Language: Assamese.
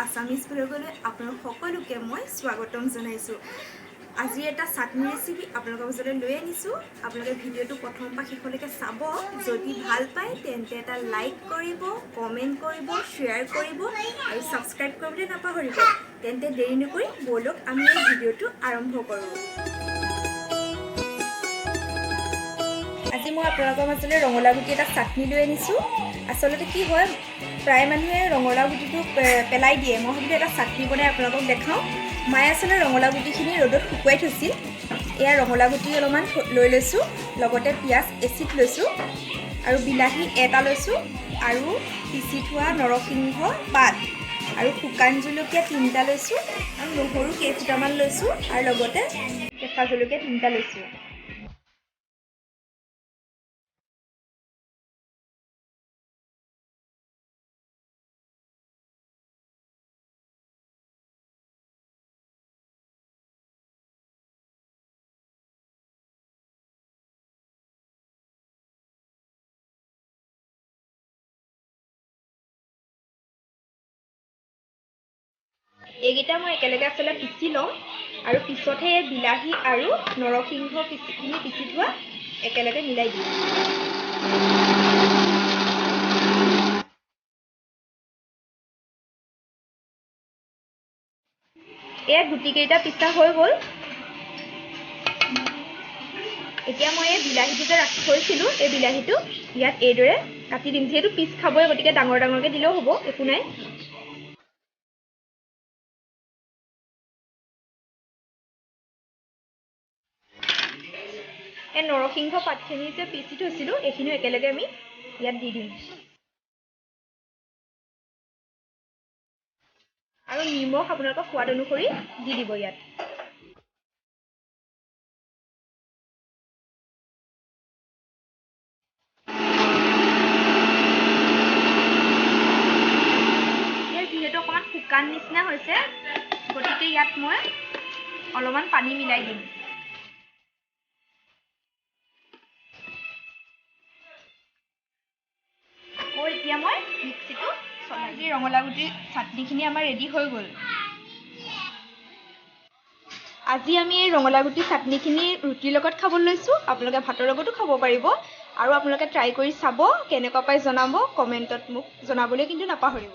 আছামিজ ব্লগলৈ আপোনালোক সকলোকে মই স্বাগতম জনাইছোঁ। আজি এটা চাটনি ৰেচিপি আপোনালোকৰ মাজলৈ লৈ আনিছোঁ। আপোনালোকে ভিডিঅ'টো প্ৰথমৰ পৰা শেষলৈকে চাব। যদি ভাল পায় তেন্তে এটা লাইক কৰিব, কমেণ্ট কৰিব, শ্বেয়াৰ কৰিব আৰু ছাবস্ক্ৰাইব কৰিবলৈ নাপাহৰিব। তেন্তে দেৰি নকৰি ব'লক আমি এই ভিডিঅ'টো আৰম্ভ কৰোঁ। আজি মই আপোনালোকৰ মাজলৈ ৰঙালাও গুটি এটা চাটনি লৈ আনিছোঁ। আচলতে কি হয়, প্ৰায় মানুহে ৰঙালাও গুটিটো পেলাই দিয়ে। মই ভাবিলোঁ এটা চাটনি বনাই আপোনালোকক দেখাওঁ। মায়ে আচলতে ৰঙালাও গুটিখিনি ৰ'দত শুকুৱাই থৈছিল। এয়া ৰঙালাও গুটি অলপমান লৈ লৈছোঁ, লগতে পিঁয়াজ এচিড লৈছোঁ আৰু বিলাহী এটা লৈছোঁ আৰু পিচি থোৱা নৰসিংহ পাত আৰু শুকান জলকীয়া 3টা লৈছোঁ আৰু নহৰু কেইফুটামান লৈছোঁ আৰু লগতে কেঁচা জলকীয়া 3টা লৈছোঁ। এইকেইটা মই একেলগে আচলতে পিচি লওঁ আৰু পিছতহে বিলাহী আৰু নৰসিংহ পিচি থোৱা একেলগে মিলাই দিওঁ। এয়া গুটিকেইটা পিচা হৈ গ'ল। এতিয়া মই এই বিলাহীটো যে ৰাখি থৈছিলোঁ, এই বিলাহীটো ইয়াত এইদৰে কাটি দিম। যিহেতু পিচ খাবই, গতিকে ডাঙৰ ডাঙৰকৈ দিলেও হ'ব, একো নাই। এই নৰসিংহ পাতখিনি যে পিচি থৈছিলোঁ, এইখিনিও একেলগে আমি ইয়াত দি দিম। আৰু নিমখ আপোনালোকৰ সোৱাদ অনুসৰি দি দিব ইয়াত। যিহেতু অকণমান শুকান নিচিনা হৈছে, গতিকে ইয়াত মই অলপমান পানী মিলাই দিম। আকৌ এতিয়া মই মিক্সিটো চলাই দিম। ৰঙালাও গুটিৰ চাটনিখিনি আমাৰ ৰেডি হৈ গ'ল। আজি আমি এই ৰঙালাও গুটিৰ চাটনিখিনি ৰুটিৰ লগত খাবলৈ লৈছোঁ। আপোনালোকে ভাতৰ লগতো খাব পাৰিব আৰু আপোনালোকে ট্ৰাই কৰি চাব, কেনেকুৱা পাই জনাব। কমেণ্টত মোক জনাবলৈ কিন্তু নাপাহৰিব।